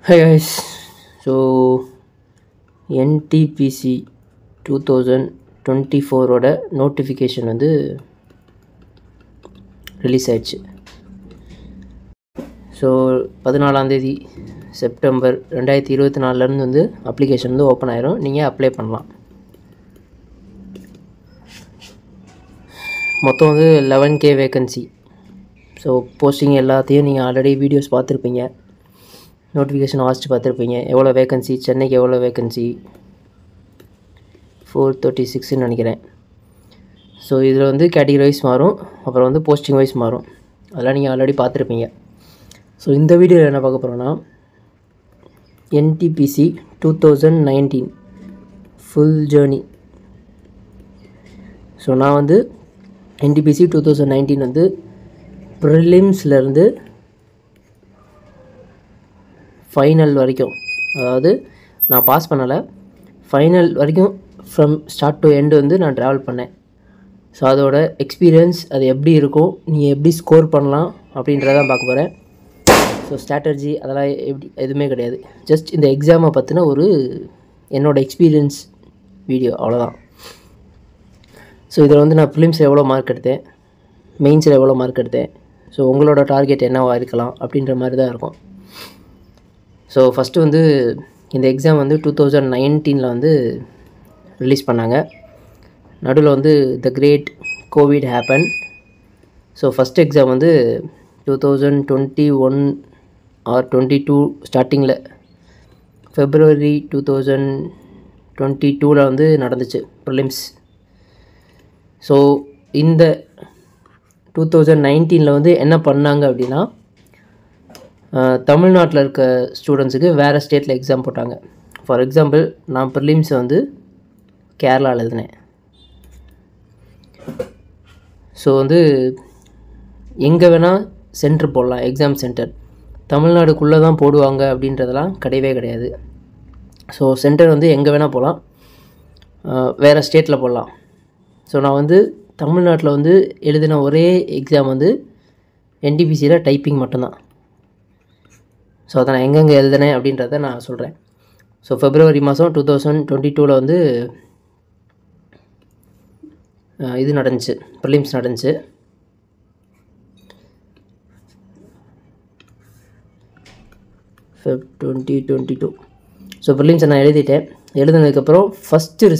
Hi guys, so NTPC 2024 ஓட notification வந்து release ஆயிடுச்சு. ஸோ 14 செப்டம்பர் 2024 வந்து அப்ளிகேஷன் வந்து ஓப்பன் ஆயிரும். நீங்கள் அப்ளை பண்ணலாம். மொத்தம் வந்து 11K வேக்கன்சி. ஸோ போஸ்டிங் எல்லாத்தையும் நீங்கள் ஆல்ரெடி வீடியோஸ் பார்த்துருப்பீங்க, நோட்டிஃபிகேஷன் வாசித்து பார்த்துருப்பீங்க. எவ்வளோ வேக்கன்சி, சென்னைக்கு எவ்வளோ வேக்கன்சி, 436ன்னு நினைக்கிறேன். ஸோ இதில் வந்து கேட்டகரி வைஸ் மாறும், அப்புறம் வந்து போஸ்டிங் வைஸ் மாறும். அதெல்லாம் நீங்கள் ஆல்ரெடி பார்த்துருப்பீங்க. ஸோ இந்த வீடியோவில் என்ன பார்க்க போகிறோன்னா, NTPC 2019 ஃபுல் ஜேர்னி. ஸோ நான் வந்து NTPC 2019 வந்து ப்ரிலிம்ஸ்லேருந்து ஃபைனல் வரைக்கும், அதாவது நான் பாஸ் பண்ணலை, ஃபைனல் வரைக்கும் ஃப்ரம் ஸ்டார்ட் டு எண்டு வந்து நான் ட்ராவல் பண்ணேன். ஸோ அதோட எக்ஸ்பீரியன்ஸ், அது எப்படி இருக்கும், நீங்கள் எப்படி ஸ்கோர் பண்ணலாம் அப்படின்றதான் பார்க்க போகிறேன். ஸோ ஸ்ட்ராட்டஜி அதெல்லாம் எப்படி எதுவுமே கிடையாது. ஜஸ்ட் இந்த எக்ஸாமை பற்றின ஒரு என்னோடய எக்ஸ்பீரியன்ஸ் வீடியோ, அவ்வளோதான். ஸோ இதில் வந்து நான் ப்ரிலிம்ஸில் எவ்வளோ மார்க் எடுத்தேன், மெயின்ஸில் எவ்வளோ மார்க் எடுத்தேன், ஸோ உங்களோட டார்கெட் என்னவாக இருக்கலாம் அப்படின்ற மாதிரி தான் இருக்கும். ஸோ ஃபஸ்ட்டு வந்து இந்த எக்ஸாம் வந்து 2019 வந்து ரிலீஸ் பண்ணாங்க. நடுவில் வந்து the great covid happen. So first exam வந்து 2021 ஆர் 22 ஸ்டார்டிங்கில் February 2022 வந்து நடந்துச்சு ப்ரிலிம்ஸ். ஸோ இந்த 2019 வந்து என்ன பண்ணாங்க அப்படின்னா, தமிழ்நாட்டில் இருக்க ஸ்டூடெண்ட்ஸுக்கு வேறு ஸ்டேட்டில் எக்ஸாம் போட்டாங்க. ஃபார் எக்ஸாம்பிள், நான் ப்ரிலிம்ஸை வந்து கேரளாவில் எழுதினேன். ஸோ வந்து எங்கே வேணால் சென்டர் போடலாம், எக்ஸாம் சென்டர். தமிழ்நாடுக்குள்ளே தான் போடுவாங்க அப்படின்றதெல்லாம் கிடையவே கிடையாது. ஸோ சென்டர் வந்து எங்கே வேணால் போகலாம், வேறு ஸ்டேட்டில் போடலாம். ஸோ நான் வந்து தமிழ்நாட்டில் வந்து எழுதின ஒரே எக்ஸாம் வந்து NTPCயில் டைப்பிங் மட்டும்தான். ஸோ அதை நான் எங்கெங்கே எழுதினேன் அப்படின்றத நான் சொல்கிறேன். ஸோ February மாதம் 2022 வந்து இது நடந்துச்சு, ப்ரிலிம்ஸ் நடந்துச்சு. Feb 2022. ஸோ ப்ரிலிம்ஸை நான் எழுதிட்டேன். எழுதுனதுக்கப்புறம் ஃபஸ்ட்டு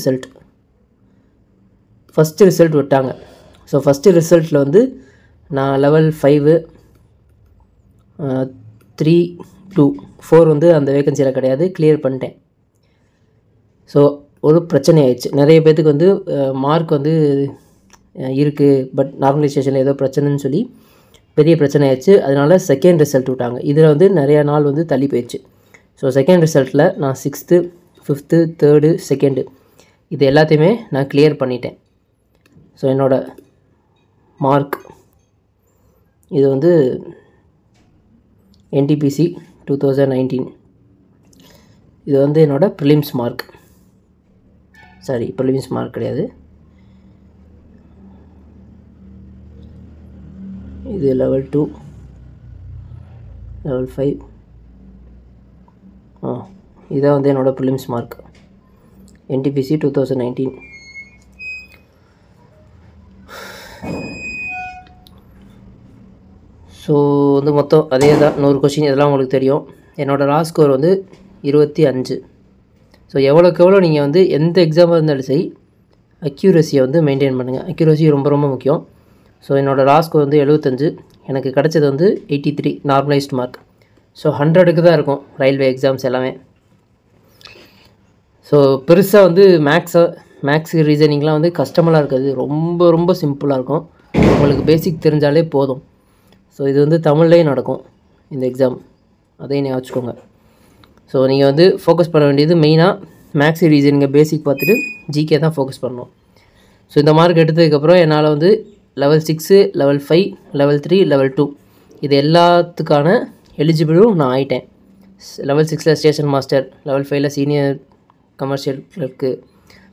ரிசல்ட் விட்டாங்க. ஸோ ஃபஸ்ட்டு ரிசல்ட்டில் வந்து நான் level 5, 3, 2, 4 வந்து அந்த வேக்கன்சியில் கிடையாது, கிளியர் பண்ணிட்டேன். ஸோ ஒரு பிரச்சனை ஆயிடுச்சு. நிறைய பேர்த்துக்கு வந்து மார்க் வந்து இருக்குது, பட் நார்மலைசேஷனில் ஏதோ பிரச்சனைன்னு சொல்லி பெரிய பிரச்சனை ஆயிடுச்சு. அதனால செகண்ட் ரிசல்ட் விட்டாங்க. இதில் வந்து நிறையா நாள் வந்து தள்ளி போயிடுச்சு. ஸோ செகண்ட் ரிசல்ட்டில் நான் 6th, 5th, 3rd, 2nd இது எல்லாத்தையுமே நான் கிளியர் பண்ணிட்டேன். ஸோ என்னோடய மார்க் இது வந்து NTPC 2019. இது வந்து என்னோடய ப்ரிலிம்ஸ் மார்க். ப்ரிலிம்ஸ் மார்க் கிடையாது, இது level 2, level 5. இதான் வந்து என்னோடய ப்ரிலிம்ஸ் மார்க் NTPC 2019. ஸோ வந்து மொத்தம் அதே தான், 100 கொஷின், இதெல்லாம் உங்களுக்கு தெரியும். என்னோடய லாஸ்ட் ஸ்கோர் வந்து 25. ஸோ எவ்வளோக்கு எவ்வளோ நீங்கள் வந்து எந்த எக்ஸாமாக இருந்தாலும் சரி, அக்யூரஸியை வந்து மெயின்டைன் பண்ணுங்கள். அக்யூரஸி ரொம்ப ரொம்ப முக்கியம். ஸோ என்னோடய லாஸ்ட் ஸ்கோர் வந்து 75. எனக்கு கிடச்சது வந்து 83 நார்மலைஸ்டு மார்க். ஸோ 100க்கு தான் இருக்கும் ரயில்வே எக்ஸாம்ஸ் எல்லாமே. ஸோ பெருசாக வந்து மேக்ஸு ரீசனிங்லாம் வந்து கஷ்டமெல்லாம் இருக்காது, ரொம்ப ரொம்ப சிம்பிளாக இருக்கும். உங்களுக்கு பேசிக் தெரிஞ்சாலே போதும். ஸோ இது வந்து தமிழ்லேயும் நடக்கும் இந்த எக்ஸாம், அதையும் நீங்கள் வச்சுக்கோங்க. ஸோ நீங்கள் வந்து ஃபோக்கஸ் பண்ண வேண்டியது மெயினாக மேக்ஸ் ரீசனிங்கை பேசிக் பார்த்துட்டு GK தான் ஃபோக்கஸ் பண்ணணும். ஸோ இந்த மார்க் எடுத்ததுக்கப்புறம் என்னால் வந்து level 6, level 5, level 3, level 2 இது எல்லாத்துக்கான எலிஜிபிளும் நான் ஆகிட்டேன். level 6ல் ஸ்டேஷன் மாஸ்டர், level 5ல் சீனியர் கமர்ஷியல் கிளர்க்கு.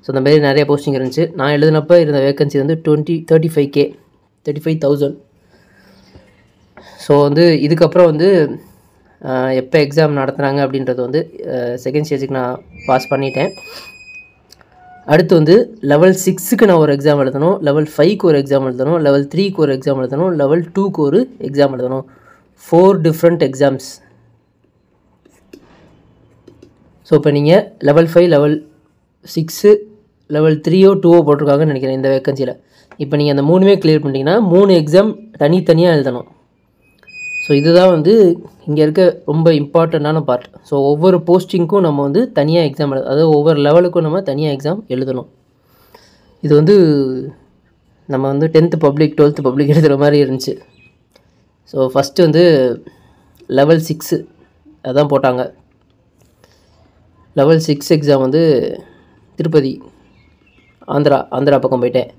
ஸோ இந்த மாதிரி நிறைய போஸ்டிங் இருந்துச்சு. நான் எழுதினப்போ இருந்த வேக்கன்சி வந்து 35,000. ஸோ வந்து இதுக்கப்புறம் வந்து எப்போ எக்ஸாம் நடத்துனாங்க அப்படின்றது வந்து செகண்ட் ஸ்டேஜுக்கு நான் பாஸ் பண்ணிட்டேன். அடுத்து வந்து லெவல் 6க்கு நான் ஒரு எக்ஸாம் எழுதணும், லெவல் 5க்கு ஒரு எக்ஸாம் எழுதணும், லெவல் 3க்கு ஒரு எக்ஸாம் எழுதணும், லெவல் 2க்கு ஒரு எக்ஸாம் எழுதணும். 4 டிஃப்ரெண்ட் எக்ஸாம்ஸ். ஸோ இப்போ நீங்கள் லெவல் 5, லெவல் 6, லெவல் 3ஓ 2ஓ போட்டிருக்காங்கன்னு நினைக்கிறேன் இந்த வேக்கன்சியில். இப்போ நீங்கள் அந்த 3மே கிளியர் பண்ணிட்டீங்கன்னா 3 எக்ஸாம் தனித்தனியாக எழுதணும். ஸோ இதுதான் வந்து இங்கே இருக்க ரொம்ப இம்பார்ட்டண்ட்டான பார்ட். ஸோ ஒவ்வொரு போஸ்டிங்க்கும் நம்ம வந்து தனியாக எக்ஸாம் அதாவது ஒவ்வொரு லெவலுக்கும் நம்ம தனியாக எக்ஸாம் எழுதணும். இது வந்து நம்ம வந்து 10th பப்ளிக் 12th பப்ளிக் எழுதுகிற மாதிரி இருந்துச்சு. ஸோ ஃபஸ்ட்டு வந்து லெவல் 6 அதான் போட்டாங்க. லெவல் 6 எக்ஸாம் வந்து திருப்பதி ஆந்திரா பக்கம் போயிட்டேன்.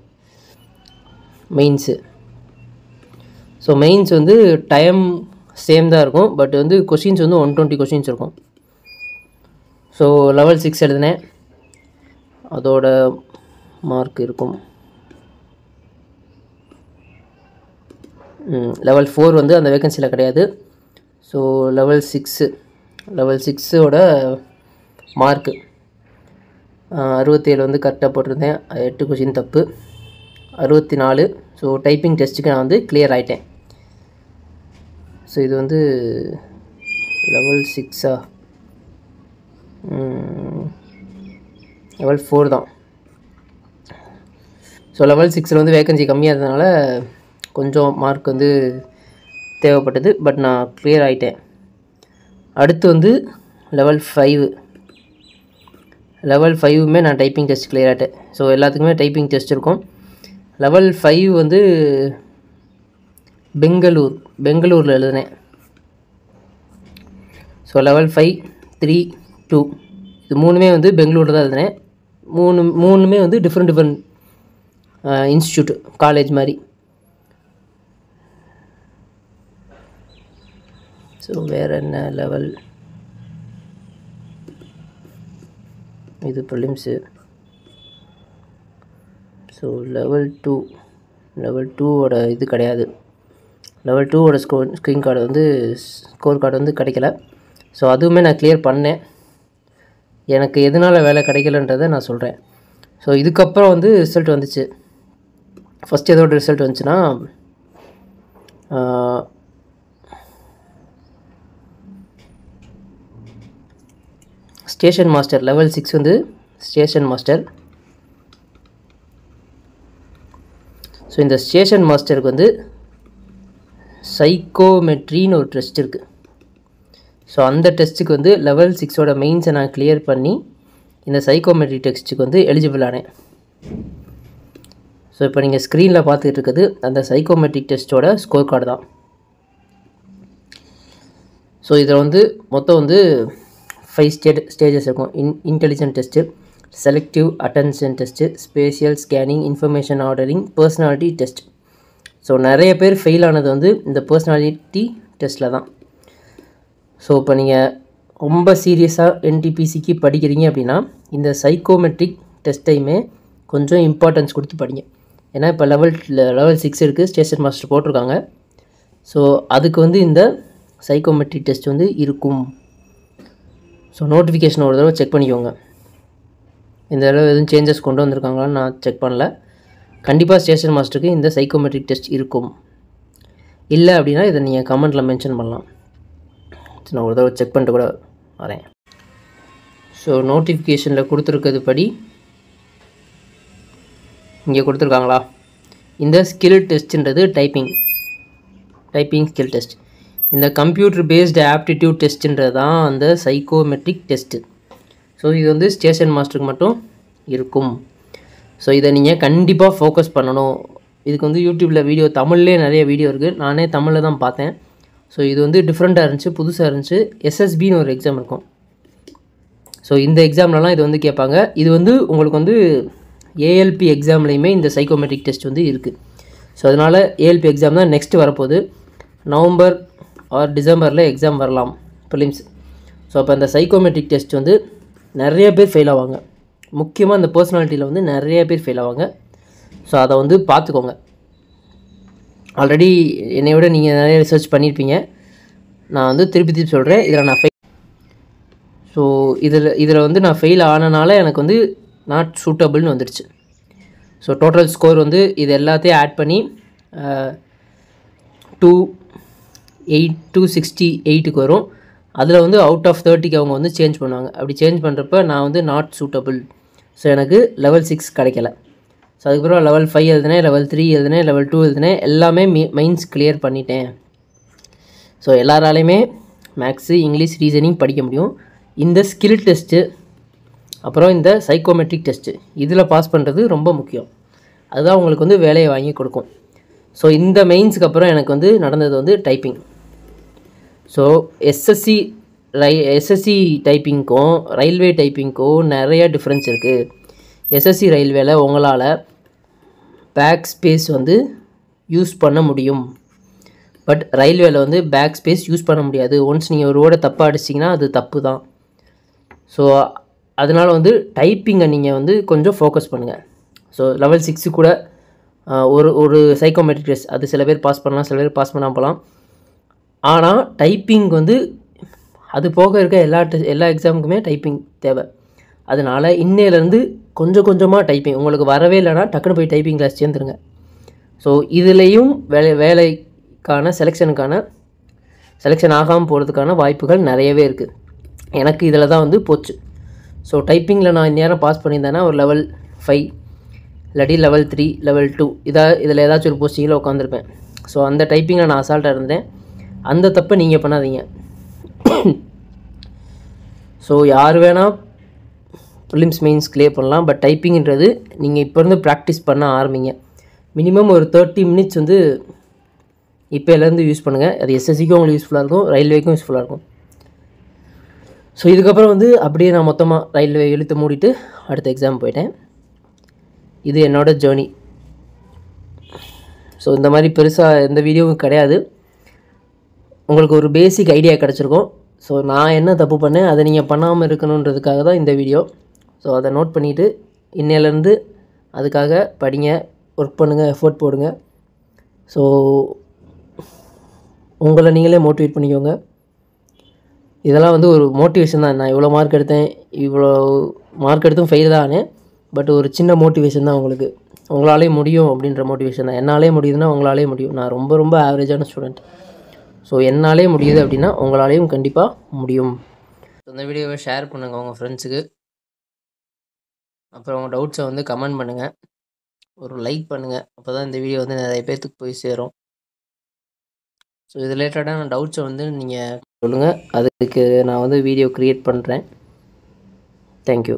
மெயின்ஸு. ஸோ மெயின்ஸ் வந்து டைம் சேம் தான் இருக்கும், பட் வந்து கொஷின்ஸ் வந்து 120 கொஷின்ஸ் இருக்கும். ஸோ லெவல் 6 எழுதினேன், அதோட மார்க் இருக்கும். லெவல் 4 வந்து அந்த வேக்கன்சியில் கிடையாது. ஸோ லெவல் 6ஓட மார்க்கு 67 வந்து கரெக்டாக போட்டிருந்தேன். 8 கொஷின் தப்பு, 64. ஸோ டைப்பிங் டெஸ்ட்டுக்கு நான் வந்து கிளியர் ஆகிட்டேன். ஸோ இது வந்து லெவல் 6 லெவல் 4 தான். ஸோ லெவல் 6ல் வந்து வேக்கன்சி கம்மியாக இருந்ததுனால கொஞ்சம் மார்க் வந்து தேவைப்பட்டது, பட் நான் கிளியர் ஆகிட்டேன். அடுத்து வந்து லெவல் 5மே நான் டைப்பிங் டெஸ்ட் கிளியர் ஆகிட்டேன். ஸோ எல்லாத்துக்குமே டைப்பிங் டெஸ்ட் இருக்கும். லெவல் 5 வந்து பெங்களூரில் எழுதினேன். ஸோ லெவல் 5, 3, 2 இது 3மே வந்து பெங்களூரில் தான் எழுதினேன். மூணுமே வந்து டிஃப்ரெண்ட் இன்ஸ்டியூட் காலேஜ் மாதிரி. ஸோ வேறு என்ன லெவல், இது ப்ரிலிம்ஸு. ஸோ லெவல் 2ஓட இது கிடையாது. லெவல் 2ஓட ஸ்க்ரீன் கார்டு வந்து ஸ்கோர் கார்டு வந்து கிடைக்கல. ஸோ அதுவுமே நான் கிளியர் பண்ணேன். எனக்கு எதனால் வேலை கிடைக்கலன்றதை நான் சொல்கிறேன். ஸோ இதுக்கப்புறம் வந்து ரிசல்ட் வந்துச்சு. ஃபஸ்ட்டு எதோட ரிசல்ட் வந்துச்சுன்னா ஸ்டேஷன் மாஸ்டர். லெவல் 6 வந்து ஸ்டேஷன் மாஸ்டர். ஸோ இந்த ஸ்டேஷன் மாஸ்டருக்கு வந்து சைக்கோமெட்ரின்னு ஒரு டெஸ்ட் இருக்குது. ஸோ அந்த டெஸ்ட்டுக்கு வந்து லெவல் 6ஓட மெயின்ஸை நான் கிளியர் பண்ணி இந்த சைக்கோமெட்ரி டெஸ்ட்டுக்கு வந்து எலிஜிபிள் ஆனேன். ஸோ இப்போ நீங்கள் ஸ்க்ரீனில் பார்த்துக்கிட்டு இருக்குது அந்த சைக்கோமெட்ரிக் டெஸ்ட்டோட ஸ்கோர் கார்டு தான். ஸோ இதில் வந்து மொத்தம் வந்து 5 ஸ்டேஜஸ் இருக்கும். Intelligent test, selective attention test, spatial scanning, information ordering, personality test. So நிறைய பேர் ஃபெயில் ஆனது வந்து இந்த பர்சனாலிட்டி டெஸ்ட்டில் தான். ஸோ இப்போ நீங்கள் ரொம்ப சீரியஸாக என்டிபிசிக்கு படிக்கிறீங்க அப்படின்னா இந்த சைக்கோமெட்ரிக் டெஸ்ட்டையுமே கொஞ்சம் இம்பார்ட்டன்ஸ் கொடுத்து படிங்க. ஏன்னா இப்போ லெவல் 6 இருக்குது, ஸ்டேஷன் மாஸ்டர் போட்டிருக்காங்க. ஸோ அதுக்கு வந்து இந்த சைக்கோமெட்ரிக் டெஸ்ட் வந்து இருக்கும். ஸோ நோட்டிஃபிகேஷன் ஒரு தடவை செக் பண்ணிக்கோங்க. இந்த தடவை எதுவும் சேஞ்சஸ் கொண்டு வந்திருக்காங்களான்னு நான் செக் பண்ணல. கண்டிப்பாக ஸ்டேஷன் மாஸ்டருக்கு இந்த சைக்கோமெட்ரிக் டெஸ்ட் இருக்கும். இல்லை அப்படின்னா இதை நீங்கள் கமெண்ட்டில் மென்ஷன் பண்ணலாம். நான் ஒரு தடவை செக் பண்ணிட்டு கூட வரேன். ஸோ நோட்டிஃபிகேஷனில் கொடுத்துருக்கிறது படி இங்கே கொடுத்துருக்காங்களா, இந்த ஸ்கில் டெஸ்ட்டுன்றது டைப்பிங் ஸ்கில் டெஸ்ட். இந்த கம்ப்யூட்டர் பேஸ்டு ஆப்டிடியூட் டெஸ்ட்டுன்றது தான் அந்த சைக்கோமெட்ரிக் டெஸ்ட்டு. ஸோ இது வந்து ஸ்டேஷன் மாஸ்டருக்கு மட்டும் இருக்கும். ஸோ இதை நீங்கள் கண்டிப்பாக ஃபோக்கஸ் பண்ணணும். இதுக்கு வந்து யூடியூப்பில் வீடியோ தமிழ்லேயே நிறைய வீடியோ இருக்குது. நானே தமிழில் தான் பார்த்தேன். ஸோ இது வந்து டிஃப்ரெண்ட்டாக இருந்துச்சு, புதுசாக இருந்துச்சு. எஸ்எஸ்பின்னு ஒரு எக்ஸாம் இருக்கும். ஸோ இந்த எக்ஸாம்லலாம் இது வந்து கேட்பாங்க. இது வந்து உங்களுக்கு வந்து ஏஎல்பி எக்ஸாம்லேயுமே இந்த சைக்கோமெட்ரிக் டெஸ்ட் வந்து இருக்குது. ஸோ அதனால் ஏஎல்பி எக்ஸாம் தான் நெக்ஸ்ட்டு வரப்போகுது. நவம்பர் ஆர் டிசம்பரில் எக்ஸாம் வரலாம், ப்ரிலிம்ஸ். ஸோ அப்போ அந்த சைக்கோமெட்ரிக் டெஸ்ட் வந்து நிறைய பேர் ஃபெயில் ஆவாங்க. முக்கியமாக இந்த பர்சனாலிட்டியில் வந்து நிறைய பேர் ஃபெயில் ஆவாங்க. ஸோ அதை வந்து பார்த்துக்கோங்க. ஆல்ரெடி என்னை விட நீங்கள் நிறைய ரிசர்ச் பண்ணியிருப்பீங்க. நான் வந்து திருப்பி சொல்கிறேன், இதில் நான் ஸோ இதில் வந்து நான் ஃபெயில் ஆனனால எனக்கு வந்து நாட் சூட்டபிள்னு வந்துடுச்சு. ஸோ டோட்டல் ஸ்கோர் வந்து இது எல்லாத்தையும் ஆட் பண்ணி 268 வரும். அதில் வந்து அவுட் ஆஃப் 30க்கு அவங்க வந்து சேஞ்ச் பண்ணுவாங்க. அப்படி சேஞ்ச் பண்ணுறப்ப நான் வந்து நாட் சூட்டபிள். ஸோ எனக்கு லெவல் 6 கிடைக்கல. ஸோ அதுக்கப்புறம் லெவல் 5 எழுதினேன், லெவல் 3 எழுதினேன், லெவல் 2 எழுதினேன். எல்லாமே மெயின்ஸ் கிளியர் பண்ணிட்டேன். ஸோ எல்லாராலையுமே மேக்ஸு, இங்கிலீஷ், ரீசனிங் படிக்க முடியும். இந்த ஸ்கில் டெஸ்ட்டு அப்புறம் இந்த சைக்கோமெட்ரிக் டெஸ்ட்டு இதில் பாஸ் பண்ணுறது ரொம்ப முக்கியம். அதுதான் உங்களுக்கு வந்து வேலையை வாங்கி கொடுக்கும். ஸோ இந்த மெயின்ஸுக்கு அப்புறம் எனக்கு வந்து நடந்தது வந்து டைப்பிங். ஸோ எஸ்எஸ்சி டைப்பிங்க்கும் ரயில்வே டைப்பிங்க்கும் நிறைய டிஃப்ரென்ஸ் இருக்குது. எஸ்எஸ்சி ரயில்வேல உங்களால் பேக் ஸ்பேஸ் வந்து யூஸ் பண்ண முடியும். பட் ரயில்வேல வந்து பேக் ஸ்பேஸ் யூஸ் பண்ண முடியாது. ஒன்ஸ் நீங்கள் ஒரு வேர்டை தப்பாக அடிச்சிங்கன்னா அது தப்பு தான். ஸோ அதனால் வந்து டைப்பிங்கை நீங்கள் வந்து கொஞ்சம் ஃபோக்கஸ் பண்ணுங்கள். ஸோ லெவல் 6 கூட ஒரு சைக்கோமெட்ரிக் டெஸ்ட் அது சில பேர் பாஸ் பண்ணலாம், சில பேர் பாஸ் பண்ணாமல் போகலாம். ஆனால் டைப்பிங் வந்து அது போக இருக்க எல்லா எக்ஸாமுக்குமே டைப்பிங் தேவை. அதனால் இன்னையிலேருந்து கொஞ்சம் கொஞ்சமாக டைப்பிங் உங்களுக்கு வரவே இல்லைனா டக்குன்னு போய் டைப்பிங் கிளாஸ் சேர்ந்துருங்க. ஸோ இதுலேயும் வேலைக்கான செலெக்ஷன் ஆகாமல் போகிறதுக்கான வாய்ப்புகள் நிறையவே இருக்குது. எனக்கு இதில் தான் வந்து போச்சு. ஸோ டைப்பிங்கில் நான் இந்நேரம் பாஸ் பண்ணியிருந்தேன்னா ஒரு லெவல் 5 இல்லாட்டி லெவல் 3, லெவல் 2 இதில் ஏதாச்சும் ஒரு போஸ்டிங்கில் உட்காந்துருப்பேன். ஸோ அந்த டைப்பிங்கில் நான் அசால்ட்டாக இருந்தேன். அந்த தப்பை நீங்கள் பண்ணாதீங்க. ஸோ யார் வேணால் ப்ரிலிம்ஸ் மெயின்ஸ் கிளியர் பண்ணலாம். பட் டைப்பிங்கிறது நீங்கள் இப்போ இருந்து ப்ராக்டிஸ் பண்ண ஆரம்பிங்க. மினிமம் ஒரு 30 மினிட்ஸ் வந்து இப்போலேருந்து யூஸ் பண்ணுங்கள். அது எஸ்எஸ்சிக்கும் உங்களுக்கு யூஸ்ஃபுல்லாக இருக்கும், ரயில்வேக்கும் யூஸ்ஃபுல்லாக இருக்கும். ஸோ இதுக்கப்புறம் வந்து அப்படியே நான் மொத்தமாக ரயில்வே இழுத்து மூடிட்டு அடுத்த எக்ஸாம் போயிட்டேன். இது என்னோடய ஜேர்னி. ஸோ இந்த மாதிரி பெருசாக எந்த வீடியோவும் கிடையாது. உங்களுக்கு ஒரு பேசிக் ஐடியா கிடச்சிருக்கும். ஸோ நான் என்ன தப்பு பண்ணேன் அதை நீங்கள் பண்ணாமல் இருக்கணுன்றதுக்காக தான் இந்த வீடியோ. ஸோ அதை நோட் பண்ணிவிட்டு இன்னையிலேருந்து அதுக்காக படிங்க, ஒர்க் பண்ணுங்கள், எஃபோர்ட் போடுங்க. ஸோ உங்களை நீங்களே மோட்டிவேட் பண்ணிக்கோங்க. இதெல்லாம் வந்து ஒரு மோட்டிவேஷன் தான். நான் இவ்வளோ மார்க் எடுத்தும் ஃபெயில் தான் ஆனேன். பட் ஒரு சின்ன மோட்டிவேஷன் தான் உங்களுக்கு. உங்களாலே முடியும் அப்படின்ற மோட்டிவேஷன் தான். என்னாலே முடியுதுன்னா உங்களாலே முடியும். நான் ரொம்ப ரொம்ப ஆவரேஜான ஸ்டூடெண்ட். ஸோ என்னாலே முடியுது அப்படின்னா உங்களாலேயும் கண்டிப்பாக முடியும். இந்த வீடியோவை ஷேர் பண்ணுங்கள் உங்கள் ஃப்ரெண்ட்ஸுக்கு. அப்புறம் உங்கள் டவுட்ஸை வந்து கமெண்ட் பண்ணுங்கள், ஒரு லைக் பண்ணுங்கள். அப்போ தான் இந்த வீடியோ வந்து நிறைய பேர்த்துக்கு போய் சேரும். ஸோ இது ரிலேட்டடான டவுட்ஸை வந்து நீங்கள் சொல்லுங்கள். அதுக்கு நான் வந்து வீடியோ க்ரியேட் பண்ணுறேன். தேங்க்யூ.